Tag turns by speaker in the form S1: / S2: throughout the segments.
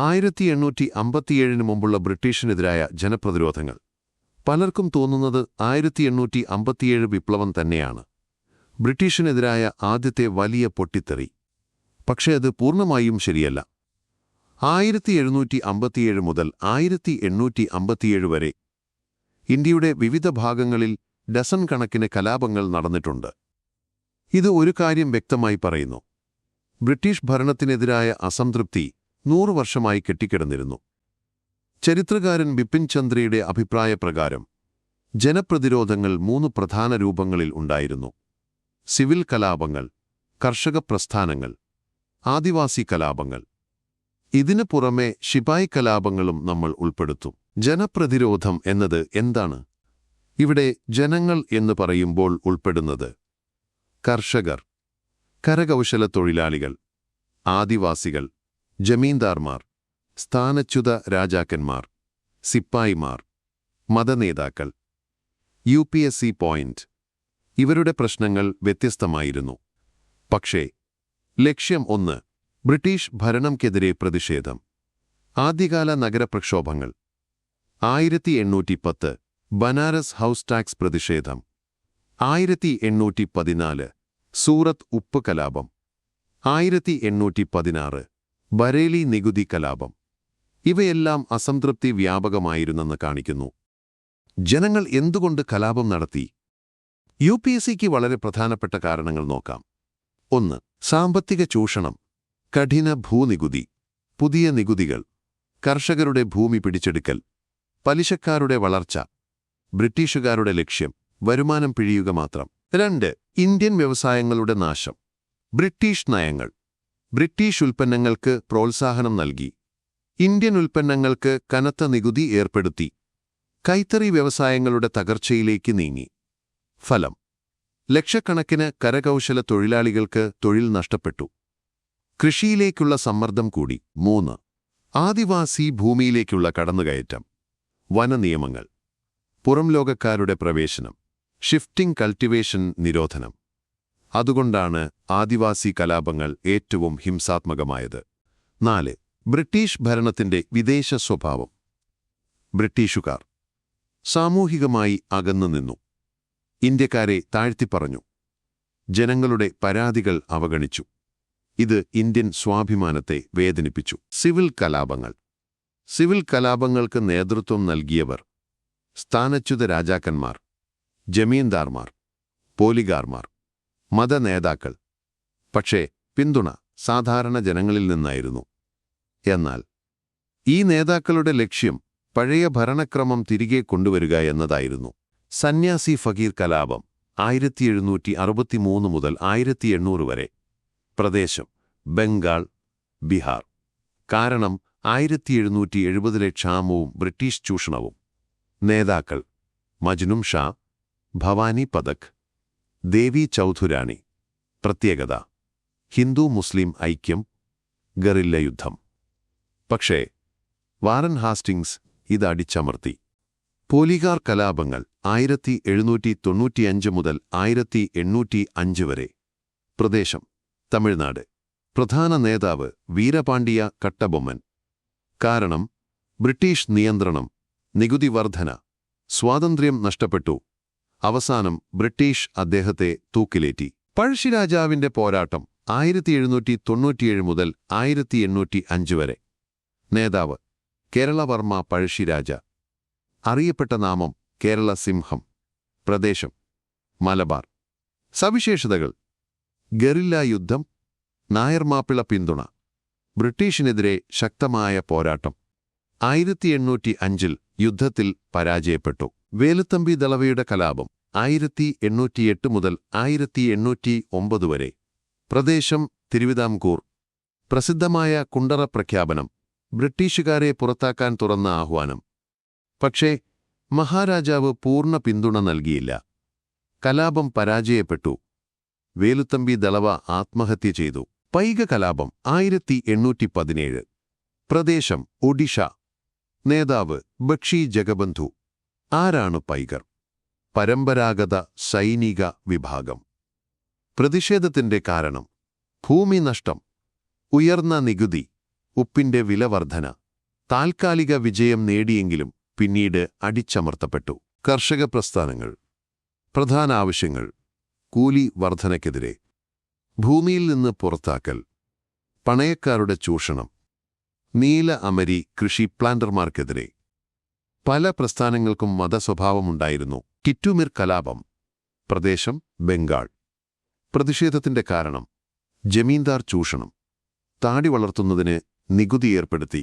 S1: 1857 മുമ്പുള്ള ബ്രിട്ടീഷിനെതിരായ ജനപ്രതിരോധങ്ങൾ. പലർക്കും തോന്നുന്നത് 1857 വിപ്ലവം തന്നെയാണ് ബ്രിട്ടീഷിനെതിരായ ആദ്യത്തെ വലിയ പൊട്ടിത്തെറി. പക്ഷേ അത് പൂർണ്ണമായും ശരിയല്ല. 1757 മുതൽ 1857 വരെ ഇന്ത്യയുടെ വിവിധ ഭാഗങ്ങളിൽ ഡസൻ കണക്കിന് കലാപങ്ങൾ നടന്നിട്ടുണ്ട്. ഇത് ഒരു കാര്യം വ്യക്തമായി പറയുന്നു: ബ്രിട്ടീഷ് ഭരണത്തിനെതിരായ അസംതൃപ്തി 100 വർഷമായി കെട്ടിക്കിടന്നിരുന്നു. ചരിത്രകാരൻ ബിപിൻ ചന്ദ്രയുടെ അഭിപ്രായപ്രകാരം ജനപ്രതിരോധങ്ങൾ 3 പ്രധാന രൂപങ്ങളിൽ ഉണ്ടായിരുന്നു: സിവിൽ കലാപങ്ങൾ, കർഷക പ്രസ്ഥാനങ്ങൾ, ആദിവാസി കലാപങ്ങൾ. ഇതിനു പുറമെ ശിപായി കലാപങ്ങളും നമ്മൾ ഉൾപ്പെടുത്തും. ജനപ്രതിരോധം എന്നത് എന്താണ്? ഇവിടെ ജനങ്ങൾ എന്ന് പറയുമ്പോൾ ഉൾപ്പെടുന്നത് കർഷകർ, കരകൗശല തൊഴിലാളികൾ, ആദിവാസികൾ, ജമീന്ദാർമാർ, സ്ഥാനച്യുത രാജാക്കന്മാർ, സിപ്പായിമാർ, മതനേതാക്കൾ. UPSC പോയിന്റ്: ഇവരുടെ പ്രശ്നങ്ങൾ വ്യത്യസ്തമായിരുന്നു. പക്ഷേ ലക്ഷ്യം ഒന്ന്: ബ്രിട്ടീഷ് ഭരണംക്കെതിരെ പ്രതിഷേധം. ആദ്യകാല നഗരപ്രക്ഷോഭങ്ങൾ. 1810 ബനാറസ് ഹൗസ് ടാക്സ് പ്രതിഷേധം. 1814 സൂറത്ത് ഉപ്പ് കലാപം. 1816 ബരേലി നികുതി കലാപം. ഇവയെല്ലാം അസംതൃപ്തി വ്യാപകമായിരുന്നെന്ന് കാണിക്കുന്നു. ജനങ്ങൾ എന്തുകൊണ്ട് കലാപം നടത്തി? UPSCക്ക് വളരെ പ്രധാനപ്പെട്ട കാരണങ്ങൾ നോക്കാം. 1. സാമ്പത്തിക ചൂഷണം. കഠിന ഭൂനികുതി, പുതിയ നികുതികൾ, കർഷകരുടെ ഭൂമി പിടിച്ചെടുക്കൽ, പലിശക്കാരുടെ വളർച്ച. ബ്രിട്ടീഷുകാരുടെ ലക്ഷ്യം വരുമാനം പിഴിയുക മാത്രം. 2. ഇന്ത്യൻ വ്യവസായങ്ങളുടെ നാശം. ബ്രിട്ടീഷ് നയങ്ങൾ. ബ്രിട്ടീഷ് ഉൽപ്പന്നങ്ങൾക്ക് പ്രോത്സാഹനം നൽകി. ഇന്ത്യൻ ഉൽപ്പന്നങ്ങൾക്ക് കനത്ത നികുതി ഏർപ്പെടുത്തി. കൈത്തറി വ്യവസായങ്ങളുടെ തകർച്ചയിലേക്ക് നീങ്ങി. ഫലം: ലക്ഷക്കണക്കിന് കരകൗശല തൊഴിലാളികൾക്ക് തൊഴിൽ നഷ്ടപ്പെട്ടു. കൃഷിയിലേക്കുള്ള സമ്മർദ്ദം കൂടി. 3. ആദിവാസി ഭൂമിയിലേക്കുള്ള കടന്നുകയറ്റം. വനനിയമങ്ങൾ, പുറംലോകക്കാരുടെ പ്രവേശനം, ഷിഫ്റ്റിംഗ് കൾട്ടിവേഷൻ നിരോധനം. അതുകൊണ്ടാണ് ആദിവാസി കലാപങ്ങൾ ഏറ്റവും ഹിംസാത്മകമായത്. 4. ബ്രിട്ടീഷ് ഭരണത്തിന്റെ വിദേശ സ്വഭാവം. ബ്രിട്ടീഷുകാർ സാമൂഹികമായി അകന്നുനിന്നു. ഇന്ത്യക്കാരെ താഴ്ത്തിപ്പറഞ്ഞു. ജനങ്ങളുടെ പരാതികൾ അവഗണിച്ചു. ഇത് ഇന്ത്യൻ സ്വാഭിമാനത്തെ വേദനിപ്പിച്ചു. സിവിൽ കലാപങ്ങൾ. സിവിൽ കലാപങ്ങൾക്ക് നേതൃത്വം നൽകിയവർ സ്ഥാനച്യുത രാജാക്കന്മാർ, ജമീന്ദാർമാർ, പോലിഗാർമാർ, മതനേതാക്കൾ. പക്ഷേ പിന്തുണ സാധാരണ ജനങ്ങളിൽ നിന്നായിരുന്നു. എന്നാൽ ഈ നേതാക്കളുടെ ലക്ഷ്യം പഴയ ഭരണക്രമം തിരികെ കൊണ്ടുവരിക എന്നതായിരുന്നു. സന്യാസി ഫക്കീർ കലാപം. 1763 മുതൽ 1800 വരെ. പ്രദേശം: ബംഗാൾ, ബിഹാർ. കാരണം 1770 ക്ഷാമവും ബ്രിട്ടീഷ് ചൂഷണവും. നേതാക്കൾ: മജ്നും ഷാ, ഭവാനി പതക്, ദേവി ചൗധുരാണി. പ്രത്യേകത: ഹിന്ദു മുസ്ലിം ഐക്യം, ഗറില്ല യുദ്ധം. പക്ഷേ വാറൻ ഹാസ്റ്റിംഗ്സ് ഇത് അടിച്ചമർത്തി. പോലിഗാർ കലാപങ്ങൾ 1795 മുതൽ 1805 വരെ. പ്രദേശം: തമിഴ്നാട്. പ്രധാന നേതാവ് വീരപാണ്ഡിയ കട്ടബൊമ്മൻ. കാരണം ബ്രിട്ടീഷ് നിയന്ത്രണം, നികുതി വർധന, സ്വാതന്ത്ര്യം നഷ്ടപ്പെട്ടു. അവസാനം ബ്രിട്ടീഷ് അദ്ദേഹത്തെ തൂക്കിലേറ്റി. പഴശ്ശിരാജാവിന്റെ പോരാട്ടം 1797 മുതൽ 1805 വരെ. നേതാവ് കേരളവർമ്മ പഴശ്ശിരാജ. അറിയപ്പെട്ട നാമം കേരള സിംഹം. പ്രദേശം: മലബാർ. സവിശേഷതകൾ: ഗറില്ല യുദ്ധം, നായർ മാപ്പിള പിന്തുണ, ബ്രിട്ടീഷിനെതിരെ ശക്തമായ പോരാട്ടം. 1805 യുദ്ധത്തിൽ പരാജയപ്പെട്ടു. വേലുത്തമ്പി ദളവയുടെ കലാപം 1808 മുതൽ 1809 വരെ. പ്രദേശം: തിരുവിതാംകൂർ. പ്രസിദ്ധമായ കുണ്ടറ പ്രഖ്യാപനം, ബ്രിട്ടീഷുകാരെ പുറത്താക്കാൻ തുറന്ന ആഹ്വാനം. പക്ഷേ മഹാരാജാവ് പൂർണ്ണ പിന്തുണ നൽകിയില്ല. കലാപം പരാജയപ്പെട്ടു. വേലുത്തമ്പി ദളവ ആത്മഹത്യ ചെയ്തു. പൈക കലാപം 1817. പ്രദേശം: ഒഡീഷ. നേതാവ് ബക്ഷി ജഗബന്ധു. ആരാണ് പൈകർ? പരമ്പരാഗത സൈനിക വിഭാഗം. പ്രതിഷേധത്തിന്റെ കാരണം: ഭൂമി നഷ്ടം, ഉയർന്ന നികുതി, ഉപ്പിന്റെ വില വർധന താൽക്കാലിക വിജയം നേടിയെങ്കിലും പിന്നീട് അടിച്ചമർത്തപ്പെട്ടു. കർഷക പ്രസ്ഥാനങ്ങൾ. പ്രധാന ആവശ്യങ്ങൾ: കൂലി വർധനയ്ക്കെതിരെ, ഭൂമിയിൽ നിന്ന് പുറത്താക്കൽ, പണയക്കാരുടെ ചൂഷണം, നീല അമരി കൃഷി പ്ലാന്റർമാർക്കെതിരെ. പല പ്രസ്ഥാനങ്ങൾക്കും മതസ്വഭാവമുണ്ടായിരുന്നു. കിറ്റുമിർ കലാപം. പ്രദേശം ബംഗാൾ. പ്രതിഷേധത്തിന്റെ കാരണം: ജമീന്ദാർ ചൂഷണം. താടി വളർത്തുന്നതിന് നികുതി ഏർപ്പെടുത്തി.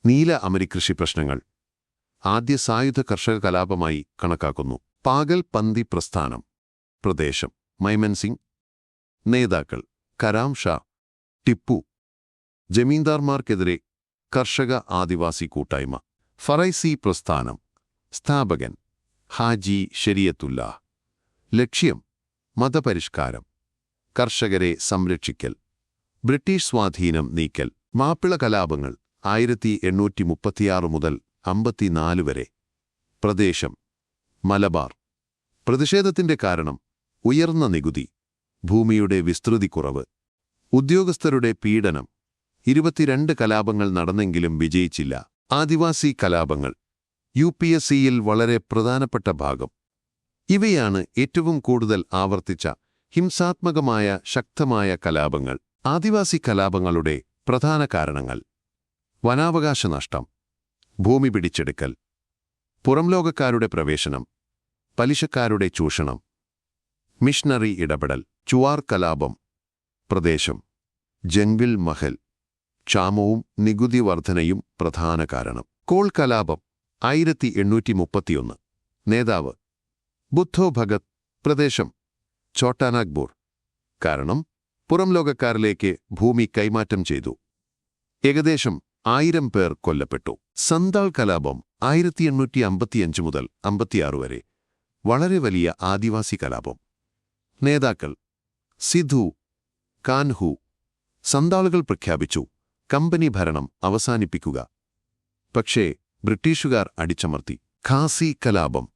S1: നീല അമരി കൃഷി പ്രശ്നങ്ങൾ ആദ്യ സായുധ കർഷക കലാപമായി കണക്കാക്കുന്നു. പാഗൽ പന്തി പ്രസ്ഥാനം. പ്രദേശം മൈമൻസിംഗ്. നേതാക്കൾ: കരാം ഷാ, ടിപ്പു. ജമീന്ദാർമാർക്കെതിരെ കർഷക ആദിവാസി കൂട്ടായ്മ. ഫറൈസി പ്രസ്ഥാനം. സ്ഥാപകൻ: ഹാജി ശരിയത്തുല്ല. ലക്ഷ്യം: മതപരിഷ്കാരം, കർഷകരെ സംരക്ഷിക്കൽ, ബ്രിട്ടീഷ് സ്വാധീനം നീക്കൽ. മാപ്പിള കലാപങ്ങൾ 1836 മുതൽ 54 വരെ. പ്രദേശം മലബാർ. പ്രതിഷേധത്തിന്റെ കാരണം: ഉയർന്ന നികുതി, ഭൂമിയുടെ വിസ്തൃതി കുറവ്, ഉദ്യോഗസ്ഥരുടെ പീഡനം. 22 കലാപങ്ങൾ നടന്നെങ്കിലും വിജയിച്ചില്ല. ആദിവാസി കലാപങ്ങൾ UPSCയിൽ വളരെ പ്രധാനപ്പെട്ട ഭാഗം. ഇവയാണ് ഏറ്റവും കൂടുതൽ ആവർത്തിച്ച ഹിംസാത്മകമായ ശക്തമായ കലാപങ്ങൾ. ആദിവാസി കലാപങ്ങളുടെ പ്രധാന കാരണങ്ങൾ: വനാവകാശ നഷ്ടം, ഭൂമി പിടിച്ചെടുക്കൽ, പുറംലോകക്കാരുടെ പ്രവേശനം, പലിശക്കാരുടെ ചൂഷണം, മിഷണറി ഇടപെടൽ. ചുവാർ കലാപം. പ്രദേശം ജംഗിൾ മഹൽ. ക്ഷാമവും നികുതി വർധനയും പ്രധാന കാരണം. കോൾ കലാപം 1831. നേതാവ്: ബുദ്ധോ ഭഗത്. പ്രദേശം ഛോട്ടാനാഗ്പൂർ. കാരണം: പുറംലോകക്കാരിലേക്ക് ഭൂമി കൈമാറ്റം ചെയ്തു. ഏകദേശം 1000 പേർ കൊല്ലപ്പെട്ടു. സന്താൾ കലാപം 1855 മുതൽ 56 വരെ. വളരെ വലിയ ആദിവാസി കലാപം. നേതാക്കൾ: സിധു, കാൻഹു. സന്താളുകൾ പ്രഖ്യാപിച്ചു കമ്പനി ഭരണം അവസാനിപ്പിക്കുക. പക്ഷേ ബ്രിട്ടീഷുകാർ അടിച്ചമർത്തി. ഖാസി കലാപം.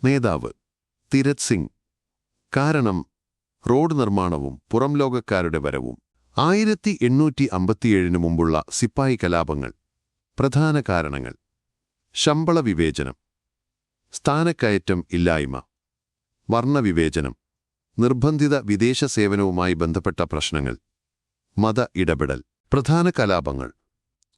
S1: നേതാവ്: തിരത് സിംഗ്. കാരണം: റോഡ് നിർമ്മാണവും പുറംലോകക്കാരുടെ വരവും. 1857 മുമ്പുള്ള സിപ്പായി കലാപങ്ങൾ. പ്രധാന കാരണങ്ങൾ: ശമ്പള വിവേചനം, സ്ഥാനക്കയറ്റം ഇല്ലായ്മ, വർണ്ണവിവേചനം, നിർബന്ധിത വിദേശ സേവനവുമായി ബന്ധപ്പെട്ട പ്രശ്നങ്ങൾ, മത ഇടപെടൽ. പ്രധാന കലാപങ്ങൾ: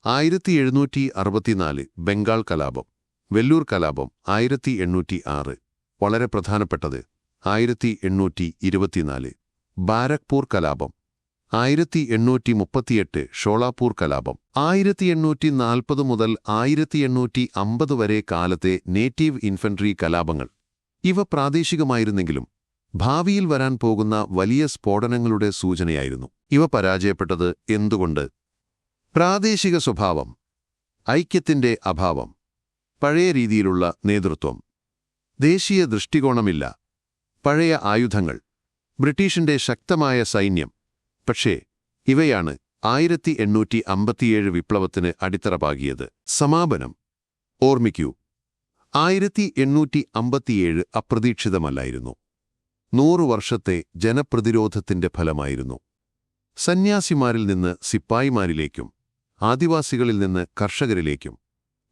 S1: 1764 ബംഗാൾ കലാപം. വെല്ലൂർ കലാപം 1806. വളരെ പ്രധാനപ്പെട്ടത് 1824 ബാരക്പൂർ കലാപം. 1838 ഷോളാപൂർ കലാപം. 1840 മുതൽ 1850 വരെ കാലത്തെ നേറ്റീവ് ഇൻഫൻട്രി കലാപങ്ങൾ. ഇവ പ്രാദേശികമായിരുന്നെങ്കിലും ഭാവിയിൽ വരാൻ പോകുന്ന വലിയ സ്ഫോടനങ്ങളുടെ സൂചനയായിരുന്നു. ഇവ പരാജയപ്പെട്ടത് എന്തുകൊണ്ട്? പ്രാദേശിക സ്വഭാവം, ഐക്യത്തിന്റെ അഭാവം, പഴയ രീതിയിലുള്ള നേതൃത്വം, ദേശീയ ദൃഷ്ടികോണമില്ല, പഴയ ആയുധങ്ങൾ, ബ്രിട്ടീഷിന്റെ ശക്തമായ സൈന്യം. പക്ഷേ ഇവയാണ് 1857 വിപ്ലവത്തിന് അടിത്തറ പാകിയത്. സമാപനം. ഓർമ്മിക്കൂ, 1857 അപ്രതീക്ഷിതമല്ലായിരുന്നു. 100 വർഷത്തെ ജനപ്രതിരോധത്തിന്റെ ഫലമായിരുന്നു. സന്യാസിമാരിൽ നിന്ന് സിപ്പായിമാരിലേക്കും ആദിവാസികളിൽ നിന്ന് കർഷകരിലേക്കും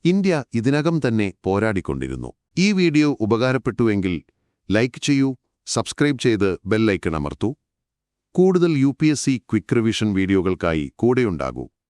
S1: ഇന്ത്യ ഇതിനകം തന്നെ പോരാടിക്കൊണ്ടിരുന്നു. ഈ വീഡിയോ ഉപകാരപ്പെട്ടുവെങ്കിൽ ലൈക്ക് ചെയ്യൂ, സബ്സ്ക്രൈബ് ചെയ്ത് ബെല്ലൈക്കൺ അമർത്തൂ. കൂടുതൽ UPSC ക്വിക്ക് റിവിഷൻ വീഡിയോകൾക്കായി കൂടെയുണ്ടാകൂ.